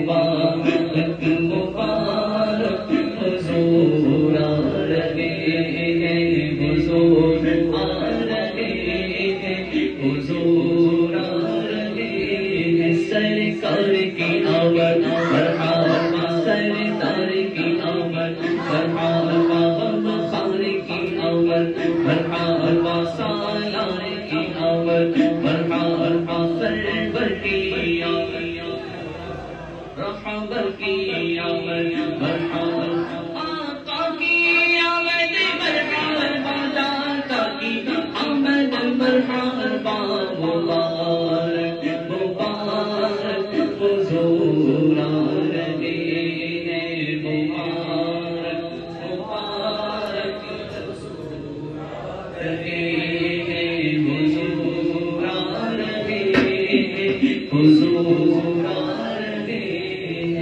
مبارک مبارک حضور آ رہے ہیں، حضور آ رہے ہیں، حضور آ رہے ہیں، سرکار کی آمد مرحبا، سرکار کی آمد مرحبا، بخار کی آمد مرحبا، سالار کی آمد مرحبا، سرور کی آمد رحمت کی آمد مرحبا، آقا کی آمد مرحبا، داتا کی آمد مرحبا، مبارک مبارک حضور آ رہے ہیں، مبارک مبارک حضور آ رہے ہیں، حضور آ رہے ہیں، حضور